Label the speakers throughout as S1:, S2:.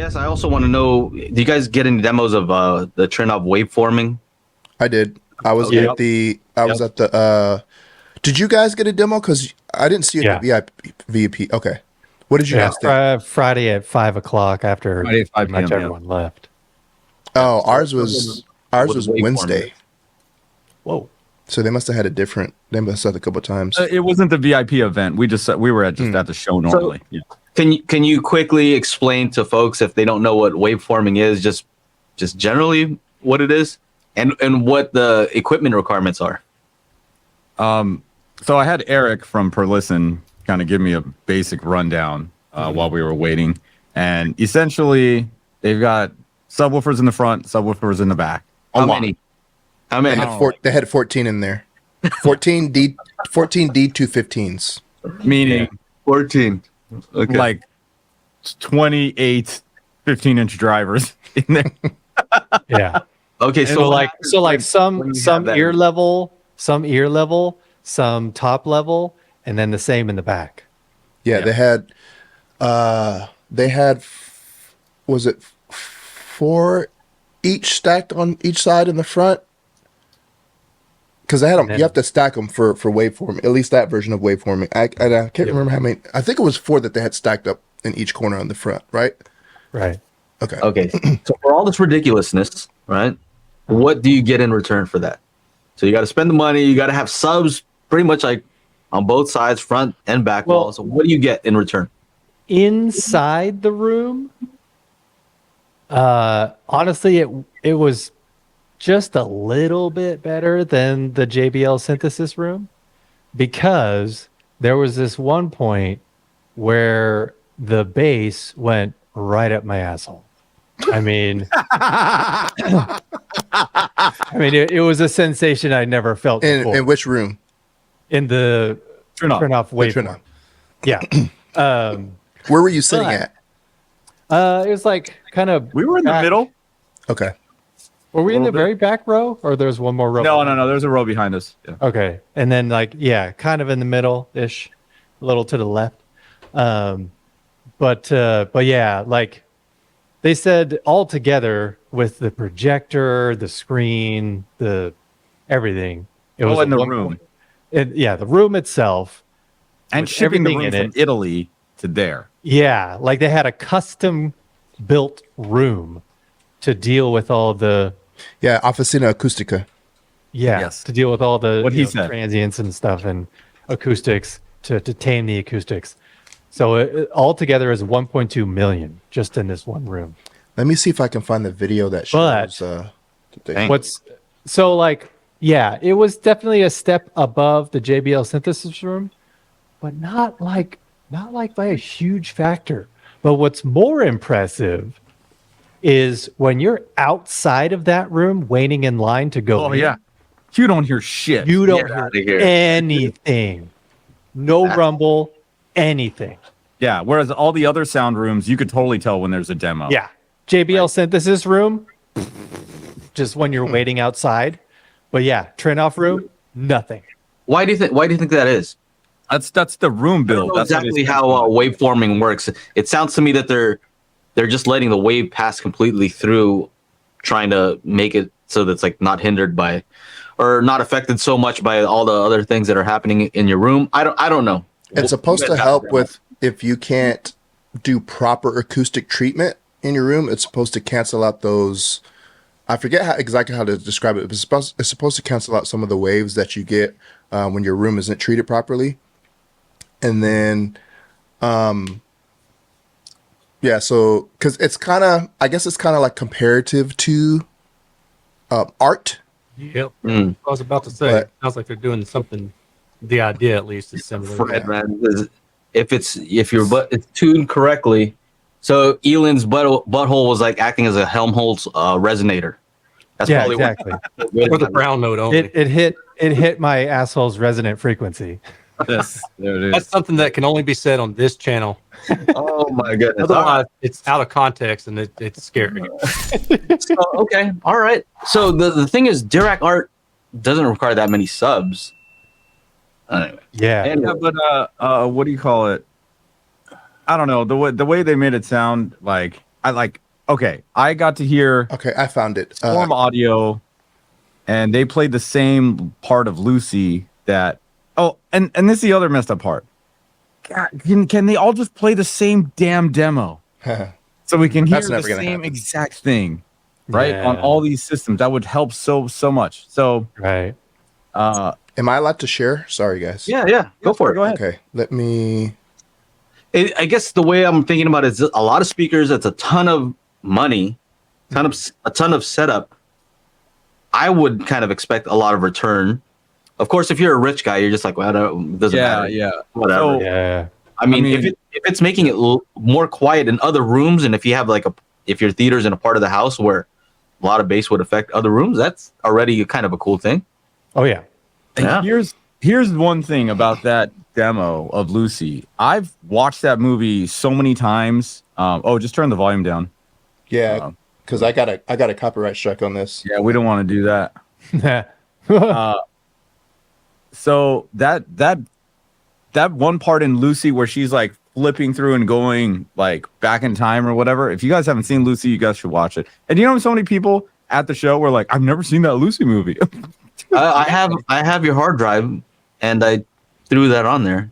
S1: Yes, I also want to know, do you guys get any demos of the Trinnov waveforming?
S2: I did. I was
S3: Okay.
S2: at the. I was at the. Did you guys get a demo? Because I didn't see it in the VIP. Okay. What did you guys think?
S3: Friday at 5 o'clock after
S4: Friday at 5
S3: pretty much
S4: p.m.,
S3: everyone left.
S2: Oh, ours was Wednesday.
S3: Whoa.
S2: So they must have had a different. They must have had a couple of times.
S4: It wasn't the VIP event. We were at the show normally.
S1: So,
S4: yeah.
S1: Can you quickly explain to folks if they don't know what waveforming is, just generally what it is, and what the equipment requirements are?
S4: So I had Eric from Perlisten kind of give me a basic rundown while we were waiting, and essentially they've got subwoofers in the front, subwoofers in the back.
S1: How many?
S2: They had 14 in there. 14 D215s.
S4: Meaning
S1: 14. Okay.
S4: Like 28 15-inch drivers in there.
S3: Yeah.
S1: Okay,
S3: So like some ear level, some top level, and then the same in the back.
S2: Yeah, they had was it 4 each stacked on each side in the front? Because they had them, you have to stack them for waveforming, at least that version of waveforming. I can't remember how many. I think it was 4 that they had stacked up in each corner on the front, right?
S3: Right.
S1: Okay. So for all this ridiculousness, right? What do you get in return for that? So you got to spend the money. You got to have subs, pretty much like on both sides, front and back walls. So what do you get in return?
S3: Inside the room, honestly, it was just a little bit better than the JBL synthesis room, because there was this one point where the bass went right up my asshole. I mean, it was a sensation I never felt before.
S2: In which room?
S3: In the Trinnov waveform. Yeah.
S2: Where were you sitting at?
S3: It was like kind of.
S4: We were in the middle.
S2: Okay.
S3: Were we in the very back row, or there's one more row?
S4: No. There's a row behind us. Yeah.
S3: Okay, and then kind of in the middle-ish, a little to the left. But yeah, like they said, all together with the projector, the screen, the everything. It was
S4: in the room.
S3: The room itself,
S4: and shipping the room from Italy to there.
S3: Yeah, like they had a custom-built room to deal with all the.
S2: Yeah, Officina Acustica.
S3: Yeah,
S4: yes.
S3: To deal with all the
S4: transients
S3: and stuff and acoustics to tame the acoustics. So it altogether is 1.2 million just in this one room.
S2: Let me see if I can find the video that shows.
S3: It was definitely a step above the JBL synthesis room, but not like by a huge factor. But what's more impressive is when you're outside of that room waiting in line to go.
S4: Oh, yeah. You don't hear shit.
S3: You don't hear anything. No rumble, anything.
S4: Yeah, whereas all the other sound rooms, you could totally tell when there's a demo.
S3: Yeah. JBL synthesis room, just when you're waiting outside. But yeah, Trinnov room, nothing.
S1: Why do you think that is?
S4: That's the room build.
S1: That's exactly how waveforming works. It sounds to me that they're just letting the wave pass completely through, trying to make it so that's like not hindered by, or not affected so much by all the other things that are happening in your room. I don't know.
S2: It's supposed to help with if you can't do proper acoustic treatment in your room. It's supposed to cancel out those. I forget exactly how to describe it. It's supposed to cancel out some of the waves that you get when your room isn't treated properly. And then, so because it's kind of, I guess it's kind of like comparative to art.
S5: Yep. I was about to say, sounds like they're doing something. The idea, at least, is similar.
S1: Fred, man, if it's tuned correctly, so Elin's butthole was like acting as a Helmholtz resonator. That's probably
S3: exactly.
S5: Or the brown note only.
S3: It hit my asshole's resonant frequency.
S4: Yes, there it is.
S5: That's something that can only be said on this channel.
S1: Oh my goodness!
S5: Otherwise, it's out of context and it's scary.
S1: Okay, all right. So the thing is, Dirac Art doesn't require that many subs. Anyway.
S3: Yeah,
S4: but what do you call it? I don't know, the way they made it sound, like I got to hear
S2: Okay, I found it.
S4: Storm Audio, and they played the same part of Lucy that. Oh, and this is the other messed up part. God, can they all just play the same damn demo so we can hear
S2: That's
S4: the
S2: never gonna
S4: same
S2: happen.
S4: exact thing, right? On
S3: Yeah.
S4: all these systems, that would help so much. So,
S3: Right.
S2: Am I allowed to share? Sorry, guys.
S1: Yeah, go for it.
S4: Go ahead.
S2: Okay, let me.
S1: I guess the way I'm thinking about it is a lot of speakers. It's a ton of money, a ton of setup. I would kind of expect a lot of return. Of course, if you're a rich guy, you're just like, well, it doesn't matter.
S4: Yeah.
S1: Whatever.
S4: So,
S3: Yeah.
S1: I mean, if it's making it more quiet in other rooms, and if you have if your theater's in a part of the house where a lot of bass would affect other rooms, that's already kind of a cool thing.
S3: Oh yeah.
S1: Yeah.
S4: Here's one thing about that demo of Lucy. I've watched that movie so many times. Just turn the volume down.
S2: Yeah, because I got a copyright strike on this.
S4: Yeah, we don't want to do that.
S3: Yeah.
S4: So that one part in Lucy where she's like flipping through and going like back in time or whatever. If you guys haven't seen Lucy, you guys should watch it. And you know, so many people at the show were like, "I've never seen that Lucy movie."
S1: I have your hard drive, and I threw that on there.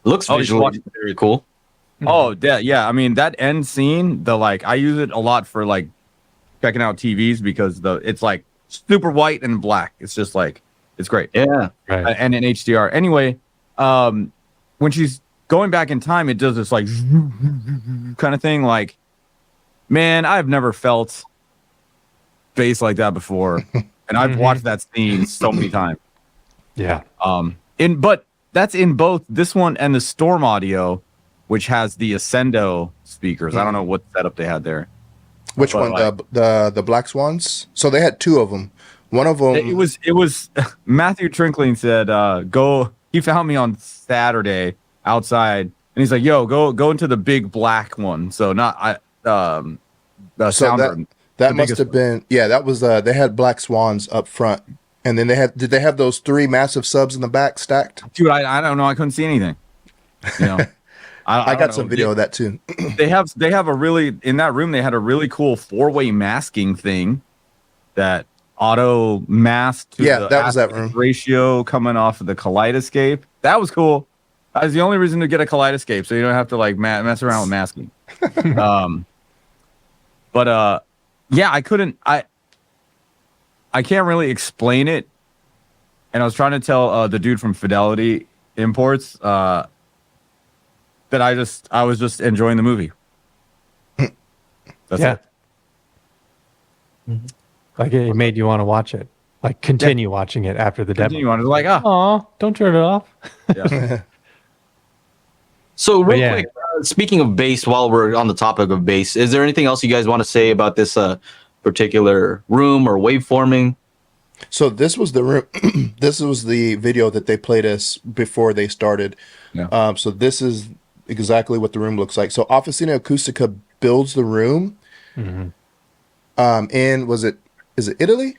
S1: It looks
S4: Oh, you should watch
S1: visually very cool.
S4: Oh, yeah. I mean, that end scene, I use it a lot for like checking out TVs because it's like super white and black. It's just like it's great.
S1: Yeah.
S3: Right.
S4: And in HDR. Anyway, when she's going back in time, it does this like kind of thing. Like, man, I've never felt bass like that before, and I've watched that scene so many times.
S3: Yeah.
S4: But that's in both this one and the Storm Audio, which has the Ascendo speakers. I don't know what setup they had there.
S2: Which
S4: But,
S2: one?
S4: like-
S2: The Black Swans. So they had two of them. One of them.
S4: It was Matthew Trinkling said, go. He found me on Saturday outside, and he's like, "Yo, go into the big black one." So not the
S2: So
S4: sound
S2: that
S4: room.
S2: that
S4: the
S2: must
S4: biggest
S2: have been. Yeah, that was. They had Black Swans up front, and then did they have those three massive subs in the back stacked?
S4: Dude, I don't know. I couldn't see anything. You know,
S2: I
S4: don't
S2: got
S4: know.
S2: some video of that too.
S4: They have a really in that room. They had a really cool 4-way masking thing that auto masked to
S2: Yeah,
S4: the
S2: that was that
S4: aspect
S2: room.
S4: ratio coming off of the kaleidoscape. That was cool. That was the only reason to get a kaleidoscape, so you don't have to like mess around with masking. Yeah, I can't really explain it, and I was trying to tell the dude from Fidelity Imports that I was just enjoying the movie. That's
S3: Yeah.
S4: it.
S3: Like it made you want to watch it. Like continue watching it after the
S4: Continue
S3: demo.
S4: on. It's like,
S3: Aw, don't turn it off.
S4: yeah.
S1: So real
S3: yeah.
S1: quick, speaking of bass, while we're on the topic of bass, is there anything else you guys want to say about this particular room or waveforming?
S2: So this was the room. This was the video that they played us before they started.
S4: Yeah.
S2: So this is exactly what the room looks like. So Officina Acustica builds the room. Is it Italy?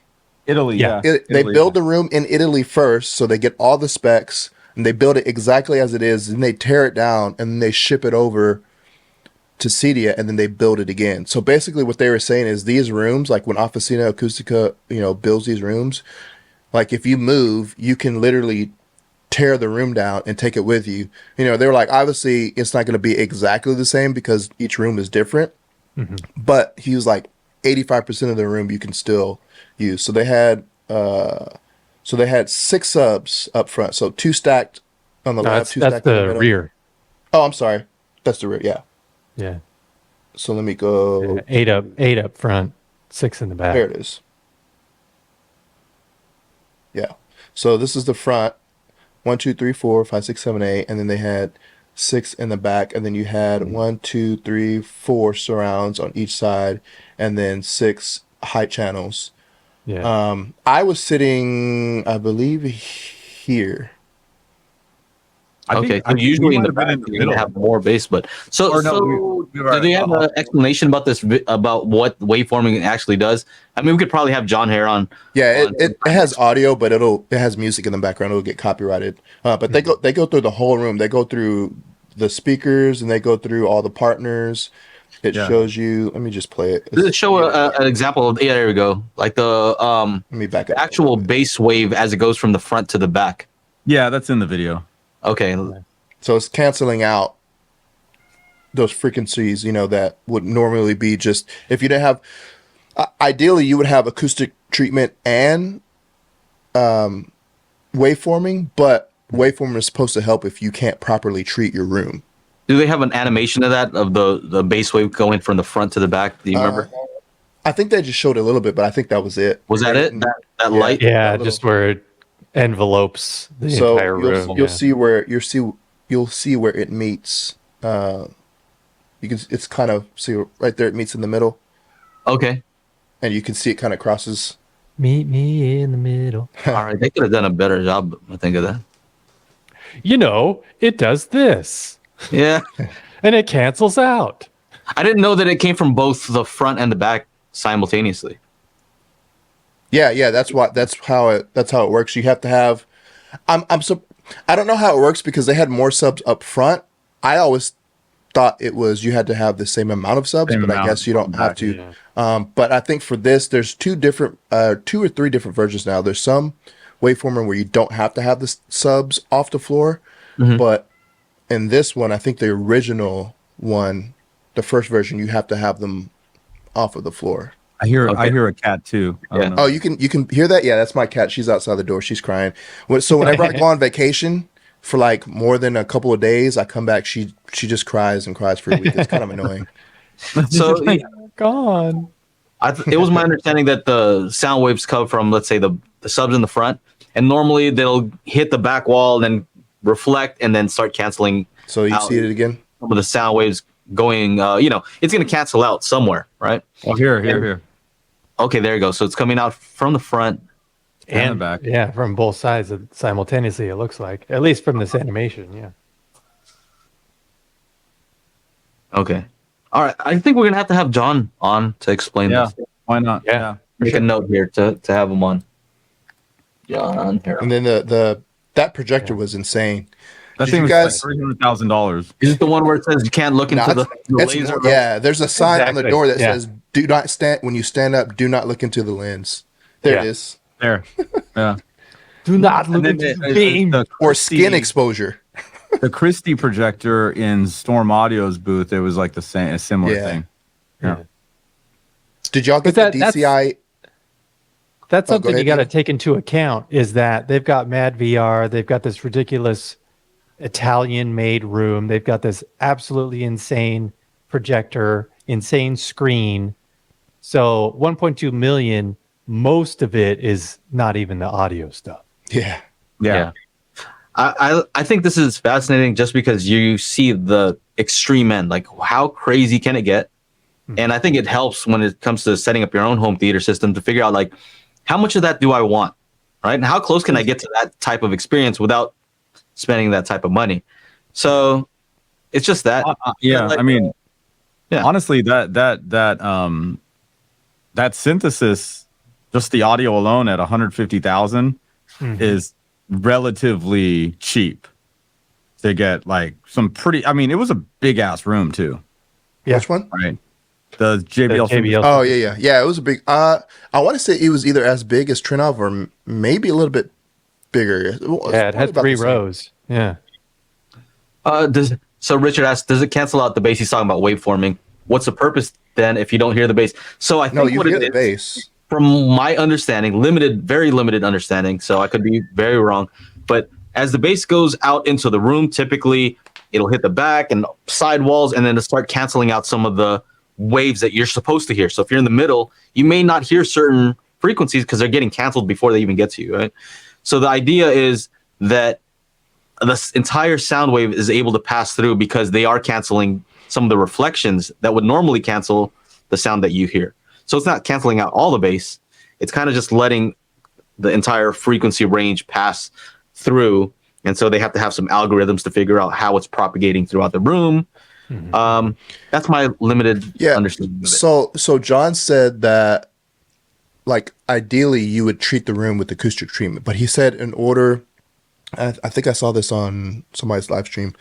S4: Italy,
S3: Yeah.
S4: yeah.
S2: They
S4: Italy,
S2: build the room in Italy first, so they get all the specs and they build it exactly as it is, and they tear it down and then they ship it over to CEDIA, and then they build it again. So basically, what they were saying is these rooms, like when Officina Acustica, builds these rooms, like if you move, you can literally tear the room down and take it with you. They were like, obviously, it's not going to be exactly the same because each room is different. But he was like, 85% of the room you can still use. So they had 6 subs up front. So 2 stacked on the left, 2
S3: That's
S2: stacked on the
S3: the
S2: middle.
S3: rear.
S2: Oh, I'm sorry. That's the rear. Yeah.
S3: Yeah.
S2: So let me go.
S3: Yeah. 8 up front, 6 in the back.
S2: There it is. Yeah. So this is the front. 1, 2, 3, 4, 5, 6, 7, 8, and then they had 6 in the back, and then you had 1, 2, 3, 4 surrounds on each side, and then 6 high channels.
S3: Yeah.
S2: I was sitting, I believe, here.
S1: Okay, so
S4: I think
S1: usually
S4: we
S1: in
S4: might
S1: the
S4: have been
S1: back
S4: in the
S1: you
S4: middle.
S1: have more bass, but
S4: Or no,
S1: do they have an explanation about this about what waveforming actually does? I mean, we could probably have John here on.
S2: Yeah, it has audio, but it has music in the background. It'll get copyrighted. But they go through the whole room. They go through the speakers and they go through all the partners. It
S4: Yeah.
S2: shows you. Let me just play it.
S1: Does it show an example of? Yeah, there we go. Like the
S2: Let me back up.
S1: the actual bass wave as it goes from the front to the back.
S4: Yeah, that's in the video.
S1: Okay.
S2: So it's canceling out those frequencies, that would normally be just if you didn't have. Ideally, you would have acoustic treatment and waveforming, but waveforming is supposed to help if you can't properly treat your room.
S1: Do they have an animation of that of the bass wave going from the front to the back? Do you remember?
S2: I think they just showed a little bit, but I think that was it.
S1: Was that it? That
S2: Yeah.
S1: light?
S3: Yeah,
S2: little-
S3: just where it envelopes the
S2: So
S3: entire room.
S2: you'll see where you'll see where it meets. You can it's kind of see right there. It meets in the middle,
S1: Okay.
S2: and you can see it kind of crosses.
S3: Meet me in the middle.
S1: All right. They could have done a better job. I think of that.
S3: It does this.
S1: Yeah.
S3: And it cancels out.
S1: I didn't know that it came from both the front and the back simultaneously.
S2: Yeah. That's how it works. You have to have. I don't know how it works because they had more subs up front. I always thought it was you had to have the same amount of subs, but I guess you don't have to. But I think for this, there's two or three different versions now. There's some waveformer where you don't have to have the subs off the floor, but in this one, I think the original one, the first version, you have to have them off of the floor.
S4: I hear a cat too. I don't know.
S2: Oh, you can hear that? Yeah, that's my cat. She's outside the door. She's crying. So whenever I go on vacation for like more than a couple of days, I come back. She just cries and cries for a week. It's kind of annoying.
S1: So
S3: Gone.
S1: it was my understanding that the sound waves come from, let's say, the subs in the front, and normally they'll hit the back wall and then reflect and then start canceling.
S2: So you
S1: out
S2: see it again?
S1: some of the sound waves going. It's going to cancel out somewhere, right?
S4: Oh, here.
S1: Okay, there you go. So it's coming out from the front.
S4: And the back.
S3: Yeah, from both sides simultaneously, it looks like. At least from this animation, yeah.
S1: Okay. All right. I think we're gonna have John on to explain
S4: Yeah.
S1: this.
S4: Why not?
S3: Yeah.
S1: Make a note here to have him on. John here.
S2: And then that projector was insane.
S4: That
S2: Did
S4: thing
S2: you
S4: was
S2: guys-
S4: like $300,000.
S1: Is it the one where it says you can't look into
S2: No,
S1: the
S2: it's
S1: laser?
S2: more- yeah, there's a sign on the
S3: Exactly.
S2: door that
S3: Yeah.
S2: says "Do not stand when you stand up. Do not look into the lens." There it
S3: Yeah.
S2: is.
S4: There. Yeah.
S3: Do not look
S4: And
S3: at
S4: then
S3: the beam.
S4: the
S2: Or
S4: Christie-
S2: skin exposure.
S4: The Christie projector in Storm Audio's booth, it was like a similar
S2: Yeah.
S4: thing. Yeah.
S2: Did y'all get
S3: But
S2: the
S3: that's-
S2: DCI?
S3: That's
S2: Oh, go
S3: something you
S2: ahead,
S3: got to
S2: Ian.
S3: take into account is that they've got Mad VR, they've got this ridiculous Italian-made room, they've got this absolutely insane projector, insane screen. So 1.2 million, most of it is not even the audio stuff.
S2: Yeah.
S4: Yeah.
S1: I think this is fascinating just because you see the extreme end. Like, how crazy can it get? And I think it helps when it comes to setting up your own home theater system to figure out, like, how much of that do I want? Right? And how close can I get to that type of experience without spending that type of money? So it's just that.
S4: Yeah.
S1: Like-
S4: I mean,
S1: Yeah.
S4: honestly, that synthesis, just the audio alone at 150,000 is relatively cheap to get like some pretty, I mean, it was a big ass room too,
S3: Yeah.
S2: Which one?
S4: right? The JBL.
S3: JBL.
S2: Oh yeah. It was a big. I want to say it was either as big as Trinnov or maybe a little bit bigger.
S3: Yeah, it had 3 rows. Yeah.
S1: So Richard asked, does it cancel out the bass? He's talking about waveforming. What's the purpose then if you don't hear the bass? So I think
S2: No, you
S1: what
S2: hear
S1: it
S2: the
S1: is,
S2: bass.
S1: from my understanding, very limited understanding, so I could be very wrong, but as the bass goes out into the room, typically it'll hit the back and side walls, and then it'll start canceling out some of the waves that you're supposed to hear. So if you're in the middle, you may not hear certain frequencies because they're getting canceled before they even get to you, right? So the idea is that the entire sound wave is able to pass through because they are canceling some of the reflections that would normally cancel the sound that you hear. So it's not canceling out all the bass. It's kind of just letting the entire frequency range pass through. And so they have to have some algorithms to figure out how it's propagating throughout the room. That's my limited understanding of it.
S2: So John said that, like, ideally you would treat the room with acoustic treatment, but he said in order, I think I saw this on somebody's live stream.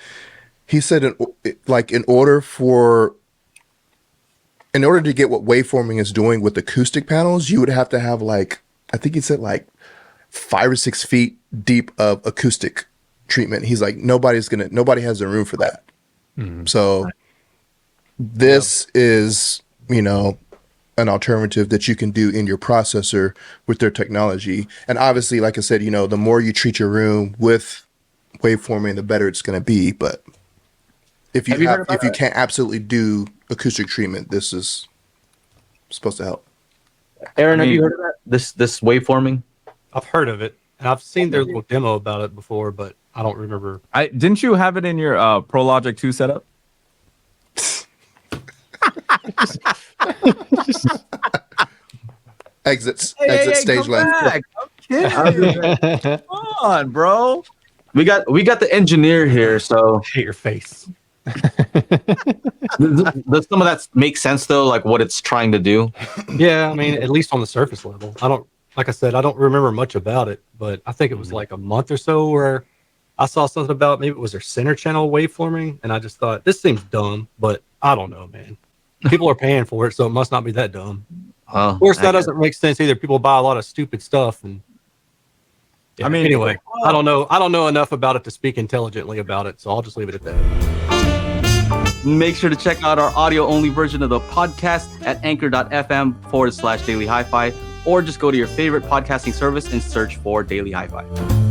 S2: He said in order for in order to get what waveforming is doing with acoustic panels, you would have to have like, I think he said like 5 or 6 feet deep of acoustic treatment. He's like, nobody has the room for that. So this is, you know, an alternative that you can do in your processor with their technology. And obviously, like I said, you know, the more you treat your room with waveforming, the better it's going to be. But if you can't absolutely do acoustic treatment, this is supposed to help.
S1: Aaron, have you heard of that? This waveforming?
S5: I've heard of it, and I've seen their little demo about it before, but I don't remember.
S4: Didn't you have it in your ProLogic 2 setup?
S2: Exit stage left.
S4: Come on, bro.
S1: We got the engineer here, so
S5: I hate your face.
S1: does some of that make sense though? Like what it's trying to do?
S5: Yeah, I mean, at least on the surface level. Like I said, I don't remember much about it, but I think it was like a month or so where I saw something about maybe it was their center channel waveforming, and I just thought this seems dumb, but I don't know, man. People are paying for it, so it must not be that dumb. Of course, that doesn't make sense either. People buy a lot of stupid stuff, and yeah, I mean, anyway, I don't know enough about it to speak intelligently about it, so I'll just leave it at that.
S1: Make sure to check out our audio-only version of the podcast at anchor.fm/Daily Hi-Fi, or just go to your favorite podcasting service and search for Daily Hi-Fi.